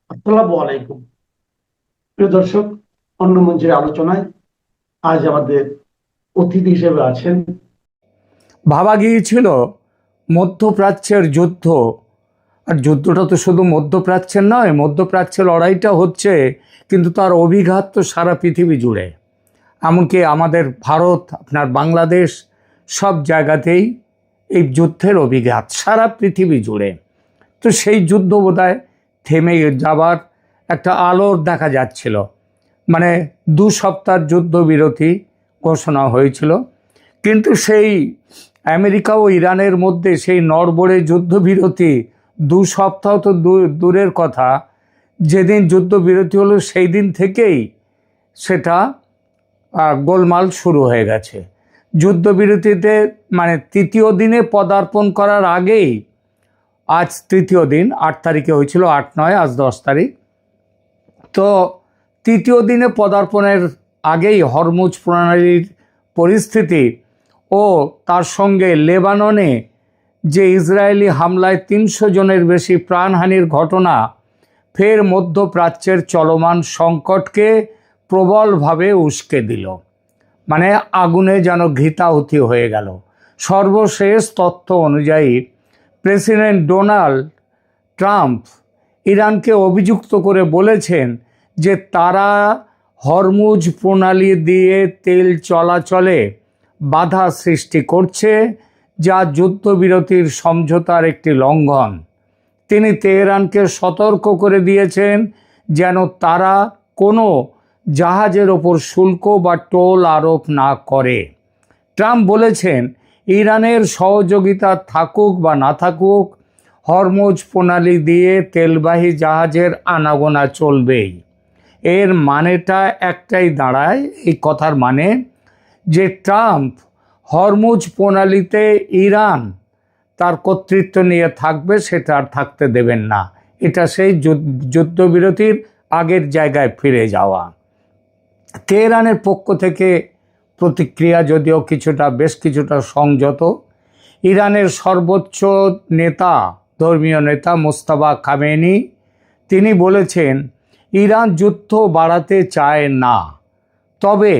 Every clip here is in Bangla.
আসসালামু আলাইকুম। প্রিয় দর্শক, অন্য মঞ্চের আলোচনায় আজ আমাদের অতিথি হিসেবে আছেন। ভাবা গিয়েছিল মধ্যপ্রাচ্যের যুদ্ধ, আর যুদ্ধটা তো শুধু মধ্যপ্রাচ্যের নয়, মধ্যপ্রাচ্যের লড়াইটা হচ্ছে, কিন্তু তার অভিঘাত তো সারা পৃথিবী জুড়ে। এমনকি আমাদের ভারত, আপনার বাংলাদেশ, সব জায়গাতেই এই যুদ্ধের অভিঘাত সারা পৃথিবী জুড়ে। তো সেই যুদ্ধ বোধহয় থেমে যাবার একটা আলোর দেখা যাচ্ছিল। মানে 2 সপ্তাহ যুদ্ধবিরতি ঘোষণা হয়েছিল, কিন্তু সেই আমেরিকা ও ইরানের মধ্যে সেই নড়বড়ে যুদ্ধবিরতি 2 সপ্তাহ তো দূরের কথা, যেদিন যুদ্ধবিরতি হলো সেই দিন থেকেই সেটা গোলমাল শুরু হয়ে গেছে। যুদ্ধবিরতিতে মানে তৃতীয় দিনে পদার্পণ করার আগেই, আজ তৃতীয় দিন, 8 তারিখে হয়েছিল, 8-9, আজ 10 তারিখ। তো তৃতীয় দিনে পদার্পণের আগেই হরমুজ প্রণালীর পরিস্থিতি ও তার সঙ্গে লেবাননে যে ইসরায়েলি হামলায় 300 জনের বেশি প্রাণহানির ঘটনা ফের মধ্যপ্রাচ্যের চলমান সংকটকে প্রবলভাবে উস্কে দিল। মানে আগুনে যেন ঘৃতাহুতি হয়ে গেল। সর্বশেষ তথ্য অনুযায়ী প্রেসিডেন্ট ডোনাল্ড ট্রাম্প ইরানকে অভিযুক্ত করে বলেছেন যে তারা হরমুজ প্রণালী দিয়ে তেল চলাচলে বাধা সৃষ্টি করছে, যা যুদ্ধবিরতির সমঝোতার একটি লঙ্ঘন। তিনি তেহরানকে সতর্ক করে দিয়েছেন যেন তারা কোনো জাহাজের ওপর শুল্ক বা টোল আরোপ না করে। ট্রাম্প বলেছেন, ইরানের সহযোগিতা থাকুক বা না থাকুক, হরমুজ প্রণালী দিয়ে তেলবাহী জাহাজের আনাগোনা চলবেই। এর মানেটা একটাই দাঁড়ায়, এই কথার মানে যে ট্রাম্প হরমুজ প্রণালীতে ইরান তার কর্তৃত্ব নিয়ে থাকবে, সেটা আর থাকতে দেবেন না। এটা সেই যুদ্ধবিরতির আগের জায়গায় ফিরে যাওয়া। তেহরানের পক্ষ থেকে প্রতিক্রিয়া যদিও বেশ কিছুটা সংযত। ইরানের সর্বোচ্চ নেতা, ধর্মীয় নেতা মোস্তাফা খামেনি, তিনি বলেছেন ইরান যুদ্ধ বাড়াতে চায় না, তবে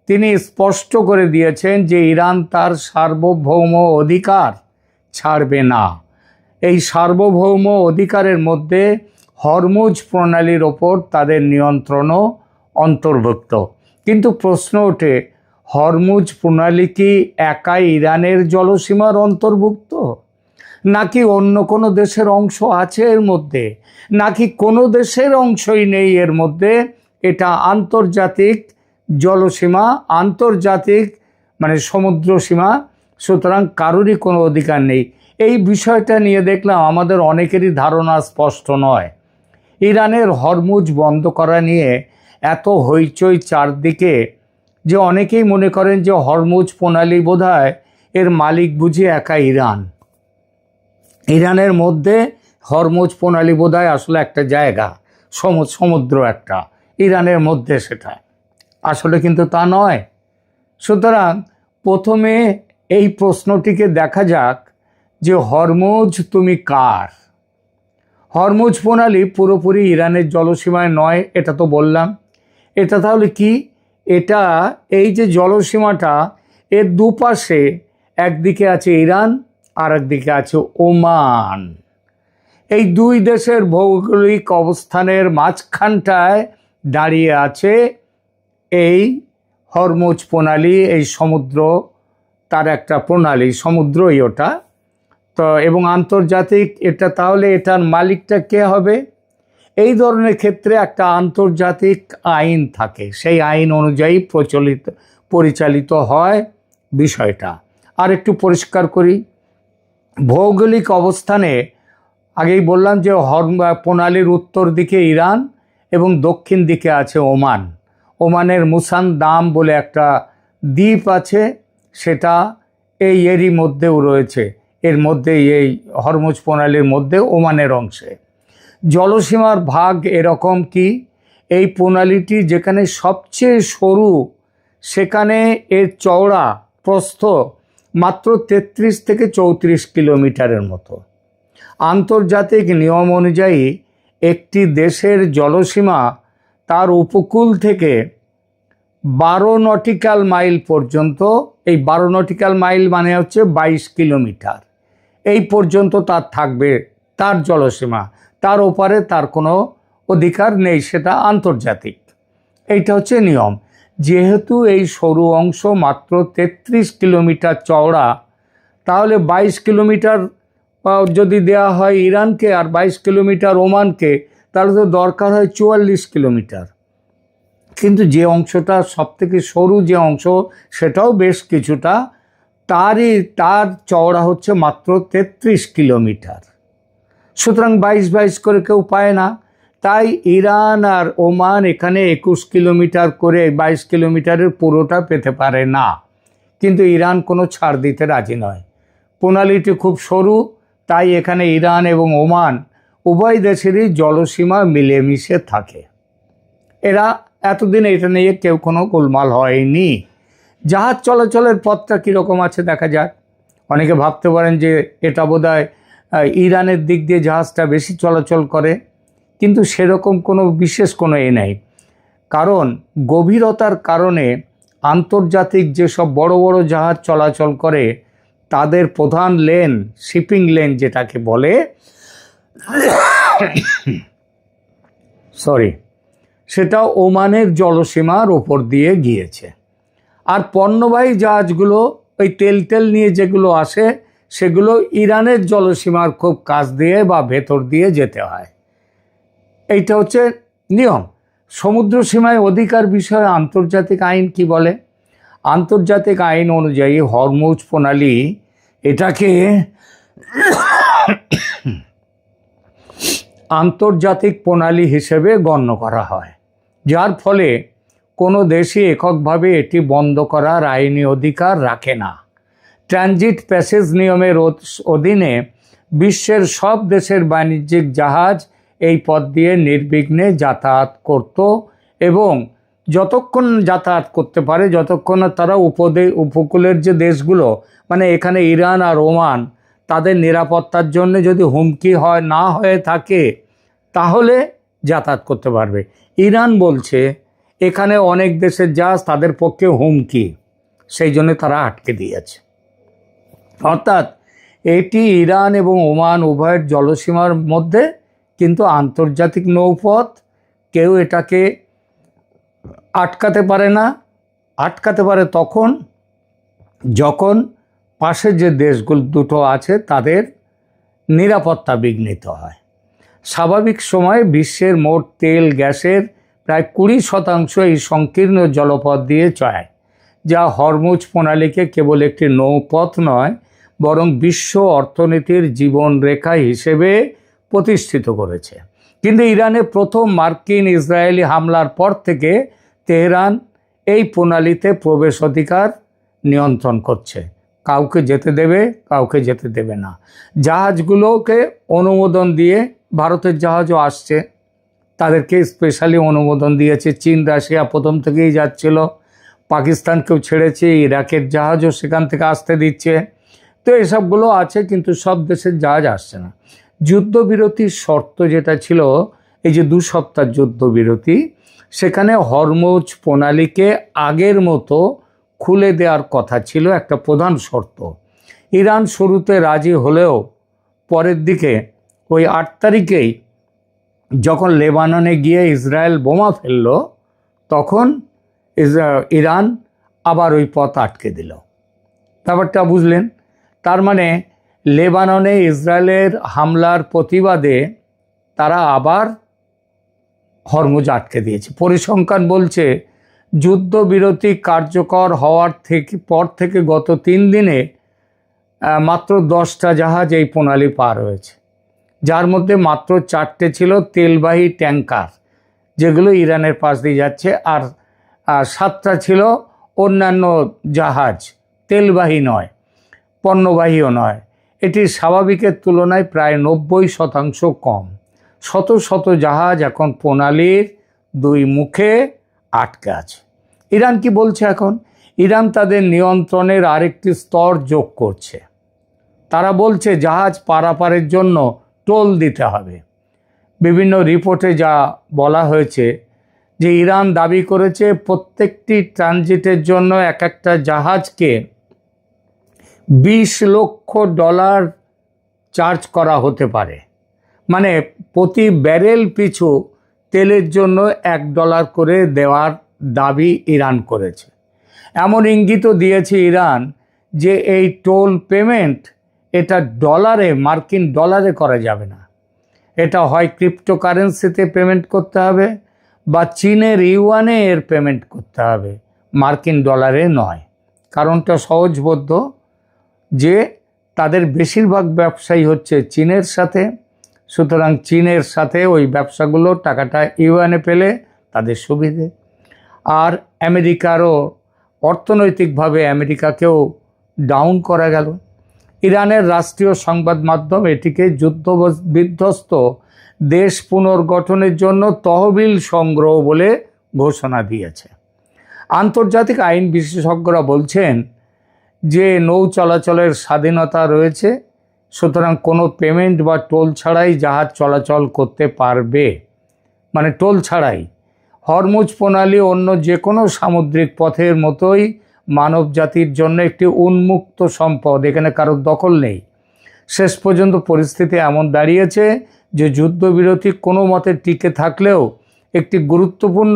তিনি স্পষ্ট করে দিয়েছেন যে ইরান তার সার্বভৌম অধিকার ছাড়বে না। এই সার্বভৌম অধিকারের মধ্যে হরমুজ প্রণালীর ওপর তাদের নিয়ন্ত্রণও অন্তর্ভুক্ত। কিন্তু প্রশ্ন ওঠে, হরমুজ প্রণালী কি একাই ইরানের জলসীমার অন্তর্ভুক্ত, নাকি অন্য কোনো দেশের অংশ আছে এর মধ্যে, নাকি কোনো দেশের অংশই নেই এর মধ্যে? এটা আন্তর্জাতিক জলসীমা, আন্তর্জাতিক মানে সমুদ্র সীমা, সুতরাং কারোরই কোনো অধিকার নেই। এই বিষয়টা নিয়ে দেখলাম আমাদের অনেকেরই ধারণা স্পষ্ট নয়। ইরানের হরমুজ বন্ধ করা নিয়ে এত হইচই চারদিকে যে অনেকেই মনে করেন যে হরমুজ প্রণালী বোধহয় এর মালিক বুঝি একা ইরান। ইরানের মধ্যে হরমুজ প্রণালী বোধহয় আসলে একটা জায়গা, সমুদ্র একটা, ইরানের মধ্যে সেটা আসলে কিন্তু তা নয়। সুতরাং প্রথমে এই প্রশ্নটিকে দেখা যাক যে হরমুজ তুমি কার? হরমুজ প্রণালী পুরোপুরি ইরানের জলসীমায় নয়, এটা তো বললাম। এটা তাহলে কি? এটা এই যে জলসীমাটা, এর দুপাশে একদিকে আছে ইরান আর একদিকে আছে ওমান। এই দুই দেশের ভৌগোলিক অবস্থানের মাঝখানটায় দাঁড়িয়ে আছে এই হরমুজ প্রণালী, এই সমুদ্র, তার একটা প্রণালী, সমুদ্রই ওটা। তো এবং আন্তর্জাতিক এটা, তাহলে এটার মালিকটা কে হবে? এই ধরনের ক্ষেত্রে একটা আন্তর্জাতিক আইন থাকে, সেই আইন অনুযায়ী পরিচালিত হয় বিষয়টা। আর একটু পরিষ্কার করি, ভৌগোলিক অবস্থানে আগেই বললাম যে প্রণালীর উত্তর দিকে ইরান এবং দক্ষিণ দিকে আছে ওমান। ওমানের মুসান দাম বলে একটা দ্বীপ আছে, সেটা এরই মধ্যেও রয়েছে, এর মধ্যেই এই হরমুজ প্রণালীর মধ্যে ওমানের অংশে। জলসীমার ভাগ এরকম কি, এই প্রণালীটি যেখানে সবচেয়ে সরু, সেখানে এর চওড়া প্রস্থ মাত্র 33 থেকে 34 কিলোমিটারের মতো। আন্তর্জাতিক নিয়ম অনুযায়ী একটি দেশের জলসীমা তার উপকূল থেকে 12 নটিক্যাল মাইল পর্যন্ত, এই 12 নটিক্যাল মাইল মানে হচ্ছে 22 কিলোমিটার, এই পর্যন্ত তার থাকবে তার জলসীমা, তার ওপারে তার কোনো অধিকার নেই, সেটা আন্তর্জাতিক। এইটা হচ্ছে নিয়ম। যেহেতু এই সরু অংশ মাত্র 33 কিলোমিটার চওড়া, তাহলে 22 কিলোমিটার যদি দেয়া হয় ইরানকে আর 22 কিলোমিটার ওমানকে, তাহলে তো দরকার হয় 44 কিলোমিটার। কিন্তু যে অংশটা সবথেকে সরু যে অংশ, সেটাও বেশ কিছুটা, তার চওড়া হচ্ছে মাত্র 33 কিলোমিটার। সুতরাং 22 করে কেউ পায় না। তাই ইরান আর ওমান এখানে 21 কিলোমিটার করে 22 কিলোমিটারের পুরোটা পেতে পারে না। কিন্তু ইরান কোনো ছাড় দিতে রাজি নয়। প্রণালীটি খুব সরু, তাই এখানে ইরান এবং ওমান উভয় দেশেরই জলসীমা মিলেমিশে থাকে। এরা এতদিন এটা নিয়ে কেউ কোনো গোলমাল হয়নি। জাহাজ চলাচলের পথটা কীরকম আছে দেখা যাক। অনেকে ভাবতে পারেন যে এটা বোধহয় ইরানের দিক দিয়ে জাহাজটা বেশি চলাচল করে, কিন্তু সেরকম কোনো বিশেষ কোনো নেই। কারণ গভীরতার কারণে আন্তর্জাতিক যেসব বড় বড় জাহাজ চলাচল করে, তাদের প্রধান লেন, শিপিং লেন যেটাকে বলে, সেটা ওমানের জলসীমার ওপর দিয়ে গিয়েছে। আর পণ্যবাহী জাহাজগুলো ওই তেল নিয়ে যেগুলো আসে, সেগুলো ইরানের জলসীমার খুব কাছ দিয়ে বা ভেতর দিয়ে যেতে হয়। এইটা হচ্ছে নিয়ম। সমুদ্র সীমায় অধিকার বিষয়ে আন্তর্জাতিক আইন কি বলে? আন্তর্জাতিক আইন অনুযায়ী হরমুজ প্রণালী এটাকে আন্তর্জাতিক প্রণালী হিসেবে গণ্য করা হয়, যার ফলে কোনো দেশই এককভাবে এটি বন্ধ করার আইনি অধিকার রাখে না। ট্রানজিট প্যাসেজ নিয়মের অধীনে বিশ্বের সব দেশের বাণিজ্যিক জাহাজ এই পথ দিয়ে নির্বিঘ্নে যাতায়াত করত, এবং যতক্ষণ যাতায়াত করতে পারে, যতক্ষণ না তারা উপকূলের যে দেশগুলো, মানে এখানে ইরান আর ওমান, তাদের নিরাপত্তার জন্য যদি হুমকি না হয়ে থাকে, তাহলে যাতায়াত করতে পারবে। ইরান বলছে এখানে অনেক দেশের জাহাজ তাদের পক্ষে হুমকি, সেই জন্য তারা আটকে দিয়েছে। অর্থাৎ এটি ইরান এবং ওমান উভয়ের জলসীমার মধ্যে, কিন্তু আন্তর্জাতিক নৌপথ, কেউ এটাকে আটকাতে পারে না। আটকাতে পারে তখন যখন পাশে যে দেশগুলো দুটো আছে তাদের নিরাপত্তা বিঘ্নিত হয়। স্বাভাবিক সময়ে বিশ্বের মোট তেল গ্যাসের প্রায় 20% এই সংকীর্ণ জলপথ দিয়ে যায়, যা হরমুজ প্রণালীকে কেবল একটি নৌপথ নয়, বরং বিশ্ব অর্থনীতির জীবনরেখা হিসেবে প্রতিষ্ঠিত করেছে। কিন্তু ইরানে প্রথম মার্কিন ইসরায়েলি হামলার পর থেকে তেহরান এই প্রণালীতে প্রবেশ অধিকার নিয়ন্ত্রণ করছে। কাউকে যেতে দেবে, কাউকে যেতে দেবে না। জাহাজগুলোকে অনুমোদন দিয়ে, ভারতের জাহাজও আসছে, তাদেরকে স্পেশালি অনুমোদন দিয়েছে। চীন, রাশিয়া প্রথম থেকেই যাচ্ছিল, পাকিস্তানকেও ছেড়েছে, ইরাকের জাহাজও সেখান থেকে আসতে দিচ্ছে। তো এসবগুলো আছে, কিন্তু সব দেশের জাহাজ আসছে না। যুদ্ধবিরতির শর্ত যেটা ছিল, এই যে 2 সপ্তাহ যুদ্ধবিরতি, সেখানে হরমুজ প্রণালীকে আগের মতো খুলে দেওয়ার কথা ছিল, একটা প্রধান শর্ত। ইরান শুরুতে রাজি হলেও পরের দিকে ওই 8 তারিখেই যখন লেবাননে গিয়ে ইসরায়েল বোমা ফেলল, তখন ইরান আবার ওই পথ আটকে দিল। ব্যাপারটা বুঝলেন? তার মানে লেবাননে ইসরায়েলের হামলার প্রতিবাদে তারা আবার হরমুজ আটকে দিয়েছে। পরিসংখ্যান বলছে যুদ্ধবিরতি কার্যকর হওয়ার পর থেকে গত 3 দিনে মাত্র 10টা জাহাজ এই প্রণালী পার হয়েছে, যার মধ্যে মাত্র 4টে ছিল তেলবাহী ট্যাঙ্কার, যেগুলো ইরানের পাশ দিয়ে যাচ্ছে, আর 7টা ছিল অন্যান্য জাহাজ, তেলবাহী নয়, পণ্যবাহীও নয়। এটি স্বাভাবিকের তুলনায় প্রায় 90% কম। শত শত জাহাজ এখন প্রণালীর 2 মুখে আটকে আছে। ইরান কি বলছে এখন? ইরান তাদের নিয়ন্ত্রণের আরেকটি স্তর যোগ করছে। তারা বলছে জাহাজ পারাপারের জন্য টোল দিতে হবে। বিভিন্ন রিপোর্টে যা বলা হয়েছে যে ইরান দাবি করেছে প্রত্যেকটি ট্রানজিটের জন্য এক একটা জাহাজকে $20 লক্ষ চার্জ করা হতে পারে। মানে প্রতি ব্যারেল পিছু তেলের জন্য $1 করে দেওয়ার দাবি ইরান করেছে। এমন ইঙ্গিতও দিয়েছে ইরান যে এই টোল পেমেন্ট এটা মার্কিন ডলারে করা যাবে না, এটা হয় ক্রিপ্টোকারেন্সিতে পেমেন্ট করতে হবে বা চীনের ইউয়ানে এর পেমেন্ট করতে হবে, মার্কিন ডলারে নয়। কারণটা সহজবোধ্য, যে তাদের বেশিরভাগ ব্যবসায়ী হচ্ছে চীনের সাথে, সুতরাং চীনের সাথে ওই ব্যবসাগুলো টাকাটা ইউয়ানে পেলে তাদের সুবিধে। আর আমেরিকারও অর্থনৈতিকভাবে আমেরিকাকেও ডাউন করা গেল। ইরানের রাষ্ট্রীয় সংবাদ মাধ্যম এটিকে যুদ্ধ বিধ্বস্ত দেশ পুনর্গঠনের জন্য তহবিল সংগ্রহ বলে ঘোষণা দিয়েছে। আন্তর্জাতিক আইন বিশেষজ্ঞরা বলছেন যে নৌ চলাচলের স্বাধীনতা রয়েছে, সুতরাং কোনো পেমেন্ট বা টোল ছাড়াই জাহাজ চলাচল করতে পারবে, মানে টোল ছাড়াই। হরমুজ প্রণালী অন্য যে কোনো সামুদ্রিক পথের মতোই মানব জাতির জন্য একটি উন্মুক্ত সম্পদ, এখানে কারোর দখল নেই। শেষ পর্যন্ত পরিস্থিতি এমন দাঁড়িয়েছে যে যুদ্ধবিরতি কোনো মতে টিকে থাকলেও একটি গুরুত্বপূর্ণ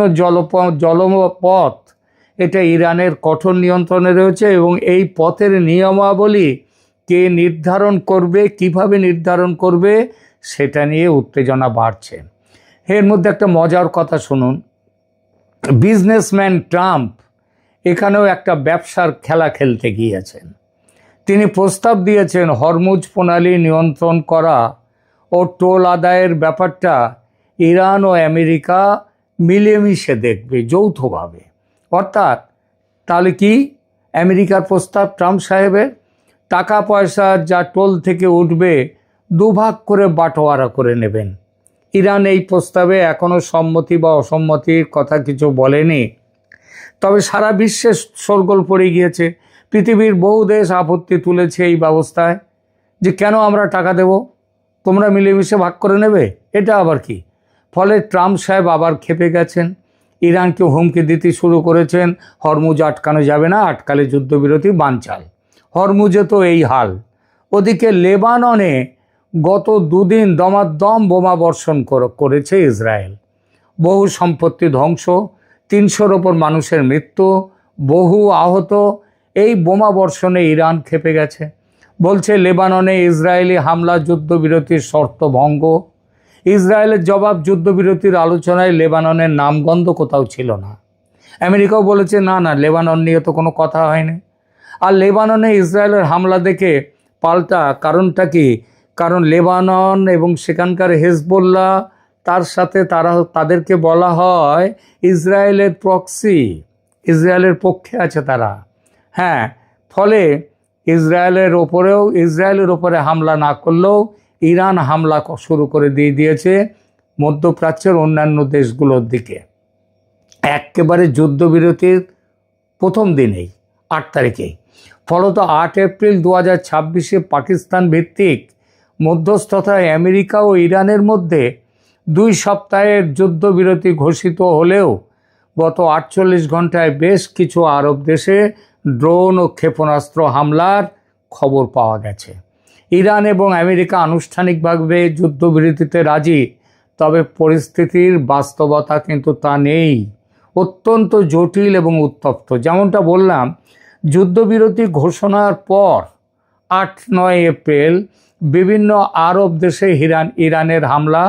জলপথ এটা ইরানের কঠোর নিয়ন্ত্রণে রয়েছে, এবং এই পথের নিয়মাবলী কে নির্ধারণ করবে, কিভাবে নির্ধারণ করবে, সেটা নিয়ে উত্তেজনা বাড়ছে। এর মধ্যে একটা মজার কথা শুনুন। বিজনেসম্যান ট্রাম্প এখানেও একটা ব্যবসার খেলা খেলতে গিয়েছেন। তিনি প্রস্তাব দিয়েছেন হরমুজ প্রণালী নিয়ন্ত্রণ করা ও টোল আদায়ের ব্যাপারটা ইরান ও আমেরিকা মিলেমিশে দেখবে যৌথভাবে। অর্থাৎ তাহলে কি আমেরিকার প্রস্তাব ট্রাম্প সাহেবের, টাকা পয়সা যা টোল থেকে উঠবে দুভাগ করে বাটোয়ারা করে নেবেন। ইরান এই প্রস্তাবে এখনও সম্মতি বা অসম্মতির কথা কিছু বলেনি, তবে সারা বিশ্বে শোরগোল পড়ে গিয়েছে। পৃথিবীর বহু দেশ আপত্তি তুলেছে এই ব্যবস্থায়, যে কেন আমরা টাকা দেব, তোমরা মিলেমিশে ভাগ করে নেবে, এটা আবার কি। ফলে ট্রাম্প সাহেব আবার ক্ষেপে গেছেন, ইরানকে হুমকি দিতে শুরু করেছেন, হরমুজ আটকানো যাবে না, আটকালে যুদ্ধবিরতি বানচাল। হরমুজে তো এই হাল। ওদিকে লেবাননে গত দুদিন দমাদম বোমা বর্ষণ করেছে ইসরায়েল। বহু সম্পত্তি ধ্বংস, 300-র ওপর মানুষের মৃত্যু, বহু আহত। এই বোমা বর্ষণে ইরান ক্ষেপে গেছে, বলছে লেবাননে ইসরায়েলি হামলা যুদ্ধবিরতির শর্ত ভঙ্গ। ইসরায়েলের জবাব, যুদ্ধবিরতির আলোচনায় লেবাননের নামগন্ধ কোথাও ছিল না। আমেরিকাও বলেছে না না, লেবানন নিয়ে তো কোনো কথা হয়নি। আর লেবাননে ইসরায়েলের হামলা দেখে পাল্টা কারণটা কি? কারণ লেবানন এবং সেখানকার হেজবোল্লাহ, তার সাথে তাদেরকে বলা হয় ইসরায়েলের প্রক্সি, ইসরায়েলের পক্ষে আছে তারা। হ্যাঁ, ফলে ইসরায়েলের ওপরে হামলা না করলেও ইরান হামলা শুরু করে দিয়েছে মধ্যপ্রাচ্যের অন্যান্য দেশগুলোর দিকে। একেবারে যুদ্ধবিরতির প্রথম দিনেই, 8 তারিখেই। ফলত 8 এপ্রিল 2026-এ পাকিস্তান ভিত্তিক মধ্যস্থতায় আমেরিকা ও ইরানের মধ্যে 2 সপ্তাহের যুদ্ধবিরতি ঘোষিত হলেও গত 48 ঘন্টায় বেশ কিছু আরব দেশে ড্রোন ও ক্ষেপণাস্ত্র হামলার খবর পাওয়া গেছে। ইরান এবং আমেরিকা আনুষ্ঠানিকভাবে যুদ্ধবিরতিতে রাজি, তবে পরিস্থিতির বাস্তবতা কিন্তু তা নেই, অত্যন্ত জটিল এবং উত্তপ্ত। যেমনটা বললাম, যুদ্ধবিরতি ঘোষণার পর 8-9 এপ্রিল বিভিন্ন আরব দেশে ইরানের হামলা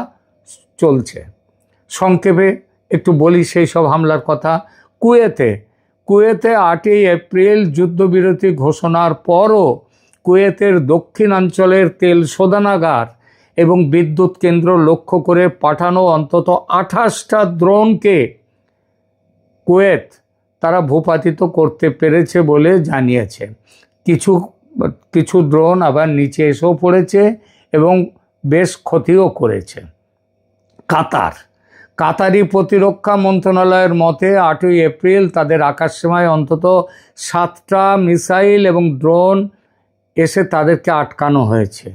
চলছে। সংক্ষেপে একটু বলি সেই সব হামলার কথা। কুয়েতে 8ই এপ্রিল যুদ্ধবিরতি ঘোষণার পরও কুয়েতের দক্ষিণাঞ্চলের তেল শোধনাগার এবং বিদ্যুৎ কেন্দ্র লক্ষ্য করে পাঠানো অন্তত 28টা ড্রোনকে কুয়েত তারা ভূপাতিত করতে পেরেছে বলে জানিয়েছে। কিছু ড্রোন আবার নিচে এসেও পড়েছে এবং বেশ ক্ষতিও করেছে। কাতারি প্রতিরক্ষা মন্ত্রণালয়ের মতে 8ই এপ্রিল তাদের আকাশসীমায় অন্তত 7টা মিসাইল এবং ড্রোন এসে তাদেরকে আটকানো হয়েছে।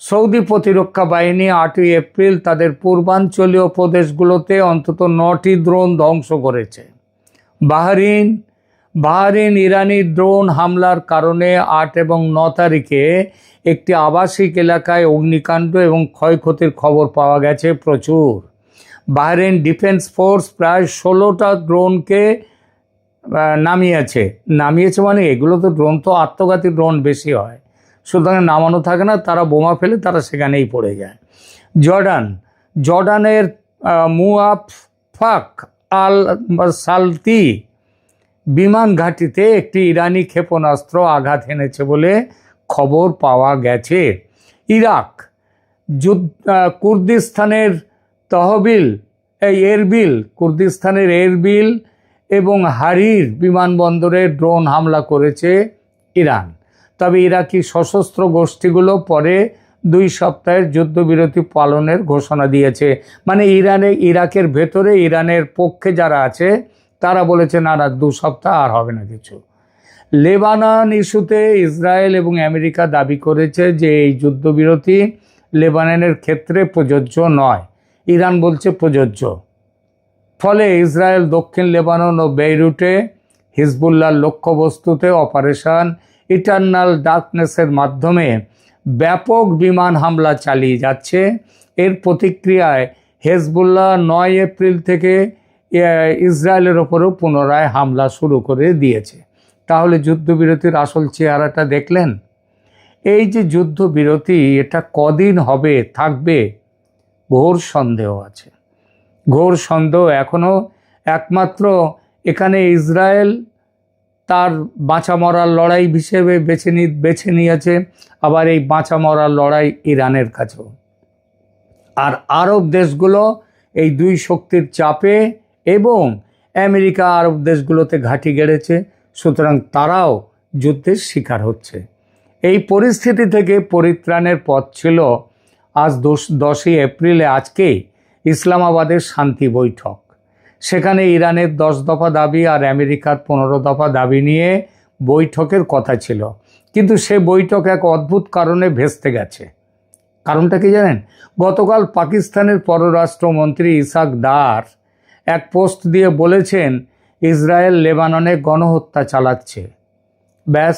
সৌদি প্রতিরক্ষা বাহিনী 8ই এপ্রিল তাদের পূর্বাঞ্চলীয় প্রদেশগুলোতে অন্তত 9টি ড্রোন ধ্বংস করেছে। বাহরিন ইরানি ড্রোন হামলার কারণে 8 এবং 9 তারিখে একটি আবাসিক এলাকায় অগ্নিকাণ্ড এবং ক্ষয়ক্ষতির খবর পাওয়া গেছে প্রচুর। বাহরিন ডিফেন্স ফোর্স প্রায় 16টা ড্রোনকে নামিয়েছে মানে এগুলো তো ড্রোন তো আত্মঘাতী ড্রোন বেশি হয়, সুতরাং নামানো থাকে না, তারা বোমা ফেলে তারা সেখানেই পড়ে যায়। জর্ডানের মুয়াফাক আল সালতি বিমান ঘাঁটিতে একটি ইরানি ক্ষেপণাস্ত্র আঘাত এনেছে বলে খবর পাওয়া গেছে। ইরাক কুর্দিস্তানের এরবিল এবং হারির বিমানবন্দরে ড্রোন হামলা করেছে ইরান। তবে ইরাকি সশস্ত্র গোষ্ঠীগুলো পরে 2 সপ্তাহের যুদ্ধবিরতি পালনের ঘোষণা দিয়েছে। মানে ইরাকের ভেতরে ইরানের পক্ষে যারা আছে তারা বলেছে না 2 সপ্তাহ আর হবে না কিছু। লেবানন ইস্যুতে ইসরায়েল এবং আমেরিকা দাবি করেছে যে এই যুদ্ধবিরতি লেবাননের ক্ষেত্রে প্রযোজ্য নয়, ইরান বলছে প্রযোজ্য। ফলে ইসরায়েল দক্ষিণ লেবানন ও বেইরুটে হিজবুল্লাহর লক্ষ্যবস্তুতে অপারেশন ইটারনাল ডার্কনেসের মাধ্যমে ব্যাপক বিমান হামলা চালিয়ে যাচ্ছে। এর প্রতিক্রিয়ায় হেজবুল্লাহ 9 এপ্রিল থেকে ইসরায়েলের ওপরেও পুনরায় হামলা শুরু করে দিয়েছে। তাহলে যুদ্ধবিরতির আসল চেহারাটা দেখলেন? এই যে যুদ্ধবিরতি এটা কদিন হবে থাকবে ঘোর সন্দেহ আছে। ঘোর সন্দেহ এখনও একমাত্র এখানে ইসরায়েল তার বাঁচা মরার লড়াই হিসেবে বেছে নিয়েছে, আবার এই বাঁচা মরার লড়াই ইরানের কাছেও। আর আরব দেশগুলো এই 2 শক্তির চাপে এবং আমেরিকা আরব দেশগুলোতে ঘাঁটি গেড়েছে, সুতরাং তারাও যুদ্ধের শিকার হচ্ছে। এই পরিস্থিতি থেকে পরিত্রাণের পথ ছিল আজ 10ই এপ্রিলে আজকেই ইসলামাবাদের শান্তি বৈঠক। সেখানে ইরানের 10 দফা দাবি আর আমেরিকার 15 দফা দাবি নিয়ে বৈঠকের কথা ছিল, কিন্তু সে বৈঠক এক অদ্ভুত কারণে ভেস্তে গেছে। কারণটা কি জানেন? গতকাল পাকিস্তানের পররাষ্ট্রমন্ত্রী ইসাক দার এক পোস্ট দিয়ে বলেছেন ইসরায়েল লেবাননে গণহত্যা চালাচ্ছে। ব্যাস,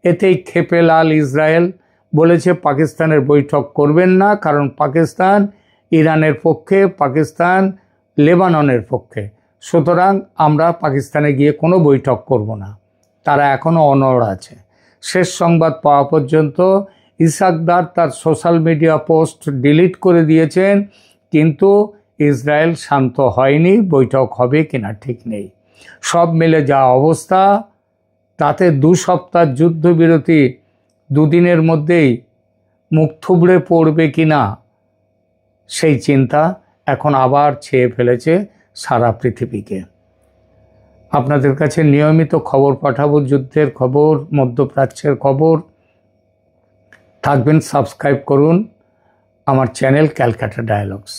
এতেই ক্ষেপে লাল ইসরায়েল। বলেছে পাকিস্তানের বৈঠক করবেন না, কারণ পাকিস্তান ইরানের পক্ষে, পাকিস্তান লেবাননের পক্ষে, সুতরাং আমরা পাকিস্তানে গিয়ে কোনো বৈঠক করব না। তারা এখনও অনড় আছে। শেষ সংবাদ পাওয়া পর্যন্ত ইসাক দার তার সোশ্যাল মিডিয়া পোস্ট ডিলিট করে দিয়েছেন, কিন্তু ইসরায়েল শান্ত হয়নি। বৈঠক হবে কিনা ঠিক নেই। সব মিলে যা অবস্থা, তাতে 2 সপ্তাহ যুদ্ধবিরতি 2 দিনের মধ্যেই মুখ থুবড়ে পড়বে কিনা সেই চিন্তা এখন আবার ছেয়ে ফেলেছে সারা পৃথিবীকে। আপনাদের কাছে নিয়মিত খবর পাঠাবো, যুদ্ধের খবর, মধ্যপ্রাচ্যের খবর। থাকবেন, সাবস্ক্রাইব করুন আমার চ্যানেল ক্যালকাটা ডায়ালগস।